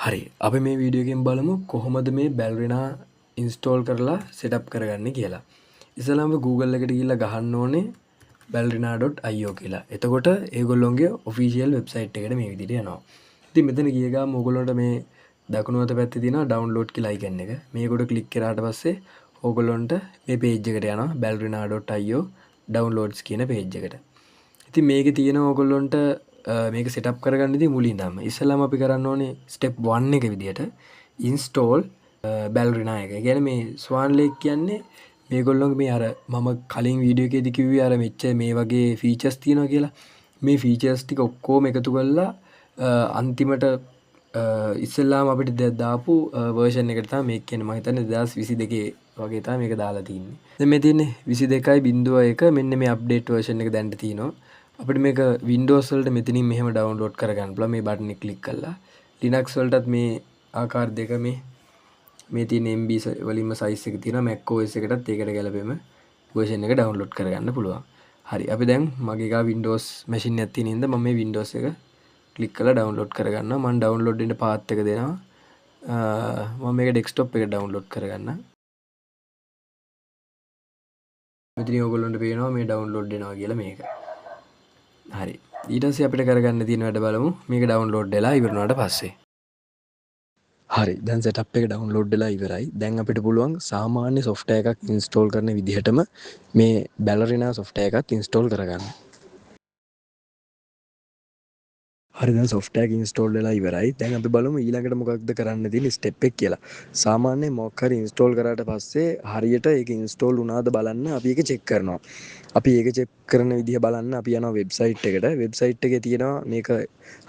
හරි අපි මේ වීඩියෝ එකෙන් බලමු කොහොමද මේ Ballerina install කරලා setup කරගන්නේ කියලා. ඉස්සෙල්ලාම Google එකට ගිහිල්ලා ගහන්න ඕනේ ballerina.io කියලා. එතකොට ඒගොල්ලොන්ගේ official website එකට මේ විදිහට යනවා. ඉතින් මෙතන ගිය ගමන් ඕගොල්ලන්ට මේ දකුණු අත පැත්තේ තියෙනවා download කියලා icon එක. මේකට click කරාට පස්සේ ඕගොල්ලන්ට මේ page එකට යනවා ballerina.io downloads කියන page එකට. ඉතින් මේකේ තියෙන ඕගොල්ලන්ට මේක setup කරගන්න ඉතින් මුලින් ඉඳන්ම ඉස්සෙල්ලාම අපි කරන්න ඕනේ step 1 එක විදියට install Ballerina එක. ඒ කියන්නේ මේ Swan Lake කියන්නේ මේගොල්ලෝගේ මේ අර මම කලින් වීඩියෝ එකේදී කිව්වේ අර මෙච්චර මේ වගේ features තියෙනවා කියලා. මේ features ටික ඔක්කොම එකතු කරලා අන්තිමට ඉස්සෙල්ලාම අපිට දාපු version එකට තමයි මේක කියන්නේ. මම හිතන්නේ 2022 වගේ තමයි මේක දාලා තින්නේ. දැන් මේ තියෙන්නේ 22.01 මෙන්න මේ update version එක දැන් තියෙනවා. අපිට මේක Windows වලට මෙතනින් මෙහෙම download කරගන්න පුළුවන් මේ බටන් එක ක්ලික් කරලා. Linux වලටත් මේ ආකාර දෙක මේ තියෙන MB වලින්ම size එක තියෙනවා. Mac OS එකටත් ඒකට ගැලපෙම version එක download කරගන්න පුළුවන්. හරි අපි දැන් මගේ ගා Windows machine එකක් තියෙන හින්දා මම මේ Windows එක ක්ලික් කරලා download කරගන්නවා. මම download වෙන්න path එක දෙනවා. මම මේක desktop එකට download කරගන්නම්. මෙතන ඔයගොල්ලන්ට පේනවා මේ download වෙනවා කියලා මේක. හරි ඊට පස්සේ අපිට කරගන්න තියෙන වැඩ බලමු මේක ඩවුන්ලෝඩ් වෙලා ඉවර වුණාට පස්සේ හරි දැන් setup එක ඩවුන්ලෝඩ් වෙලා ඉවරයි දැන් අපිට පුළුවන් සාමාන්‍ය software එකක් install කරන විදිහටම මේ Ballerina software එකක් install කරගන්න හරි දැන් software එක install වෙලා ඉවරයි දැන් අපි බලමු ඊළඟට මොකක්ද කරන්න තියෙන step එක කියලා සාමාන්‍යයෙන් මොකක් හරි install කරාට පස්සේ හරියට ඒක install වුණාද බලන්න අපි ඒක check කරනවා අපි ඒක check කරන විදිහ බලන්න අපි යනවා website එකට website එකේ තියෙනවා මේක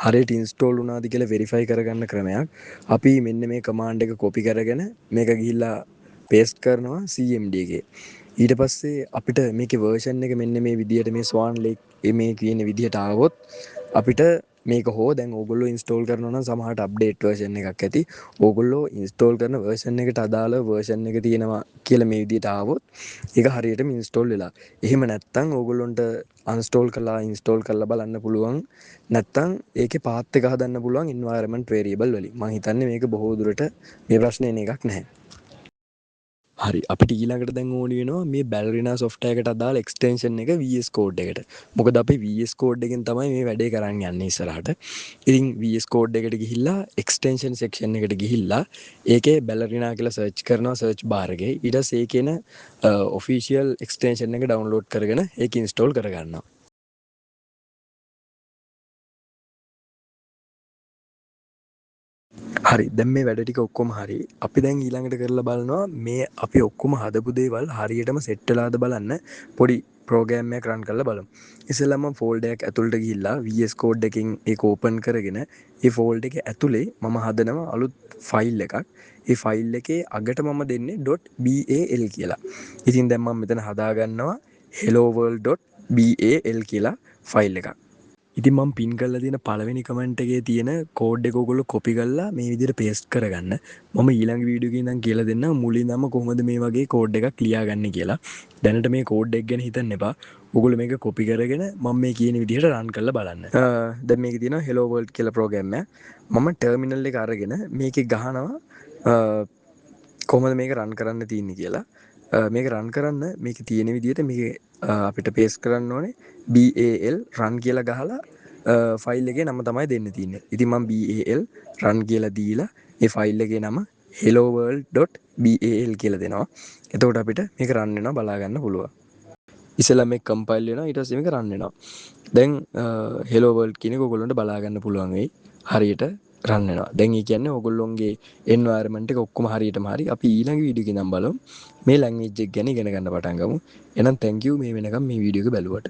හරියට install වුණාද කියලා verify කරගන්න ක්‍රමයක් අපි මෙන්න මේ command එක copy කරගෙන මේක ගිහිල්ලා paste කරනවා cmd එකේ ඊට පස්සේ අපිට මේකේ version එක මෙන්න මේ විදිහට මේ Swan Lake මේ කියන විදිහට ආවොත් අපිට මේක හෝ දැන් ඕගොල්ලෝ ඉන්ස්ටෝල් කරනවා නම් සමහරට අප්ඩේට් version එකක් ඇති. ඕගොල්ලෝ ඉන්ස්ටෝල් කරන version එකට අදාළ version එක තියෙනවා කියලා මේ විදිහට ආවොත් ඒක හරියටම ඉන්ස්ටෝල් වෙලා. එහෙම නැත්නම් ඕගොල්ලොන්ට uninstall කරලා install කරලා බලන්න පුළුවන්. නැත්නම් ඒකේ path එක හදන්න පුළුවන් environment variable වලින්. මම හිතන්නේ මේක බොහෝ දුරට මේ ප්‍රශ්නේ එන එකක් නැහැ. හරි අපිට ඊළඟට දැන් ඕනි වෙනවා මේ Ballerina software එකට අදාළ extension එක VS Code එකට. මොකද අපි VS Code එකෙන් තමයි මේ වැඩේ කරන්න යන්නේ ඉස්සරහට. ඉතින් VS Code එකට ගිහිල්ලා extension section එකට ගිහිල්ලා ඒකේ Ballerina කියලා search කරනවා search bar එකේ. ඊට පස්සේ ඒකේන official extension එක download කරගෙන ඒක install කරගන්නවා. හරි දැන් මේ වැඩ ටික ඔක්කොම හරි අපි දැන් ඊළඟට කරලා බලනවා මේ අපි ඔක්කොම හදපු දේවල් හරියටම සෙට් වෙලාද බලන්න පොඩි ප්‍රෝග්‍රෑම් එකක් රන් කරලා බලමු ඉතින්ලා මම ෆෝල්ඩර් එකක් ඇතුළට ගිහිල්ලා VS Code එකකින් ඒක ඕපන් කරගෙන ඒ ෆෝල්ඩර් එකේ ඇතුලේ මම හදනවා අලුත් ෆයිල් එකක් ඒ ෆයිල් එකේ අගට මම දෙන්නේ .bal කියලා ඉතින් දැන් මම මෙතන හදා ගන්නවා helloworld.bal කියලා ෆයිල් එකක් ඉතින් මම පින් කරලා තියෙන පළවෙනි කමෙන්ට් එකේ තියෙන කෝඩ් එක ඔයගොල්ලෝ කොපි කරලා මේ විදිහට පේස්ට් කරගන්න. මම ඊළඟ වීඩියෝ එකේ ඉඳන් කියලා දෙන්නම් මුලින්දම කොහොමද මේ වගේ කෝඩ් එකක් ලියාගන්නේ කියලා. දැනට මේ කෝඩ් එක ගැන හිතන්න එපා. ඔයගොල්ලෝ මේක කොපි කරගෙන මම මේ කියන විදිහට රන් කරලා බලන්න. දැන් මේකේ තියෙනවා hello world කියලා ප්‍රෝග්‍රෑම් එක. මම ටර්මිනල් එක අරගෙන මේකේ ගහනවා කොහොමද මේක රන් කරන්න තියෙන්නේ කියලා. මේක රන් කරන්න මේක තියෙන විදිහට මේක අපිට පේස්ට් කරන්න ඕනේ BAL run කියලා ගහලා ෆයිල් එකේ නම තමයි දෙන්න තියෙන්නේ. ඉතින් මම BAL run කියලා දීලා ඒ ෆයිල් එකේ නම helloworld.bal කියලා දෙනවා. එතකොට අපිට මේක රන් වෙනවා බලා ගන්න පුළුවන්. ඉස්සෙල්ලා මේක කම්පයිල් වෙනවා ඊට පස්සේ මේක රන් වෙනවා. දැන් hello world කියන එක ඔයගොල්ලන්ට බලා ගන්න පුළුවන් වෙයි. හරියට රන් වෙනවා. දැන් ඒ කියන්නේ ඔයගොල්ලොන්ගේ environment එක ඔක්කොම හරියටම හරි. අපි ඊළඟ වීඩියෝ එකේ නම් බලමු මේ language එක ගැන ඉගෙන ගන්න පටන් ගමු. එහෙනම් thank you මේ වෙනකම් මේ වීඩියෝ එක බැලුවට.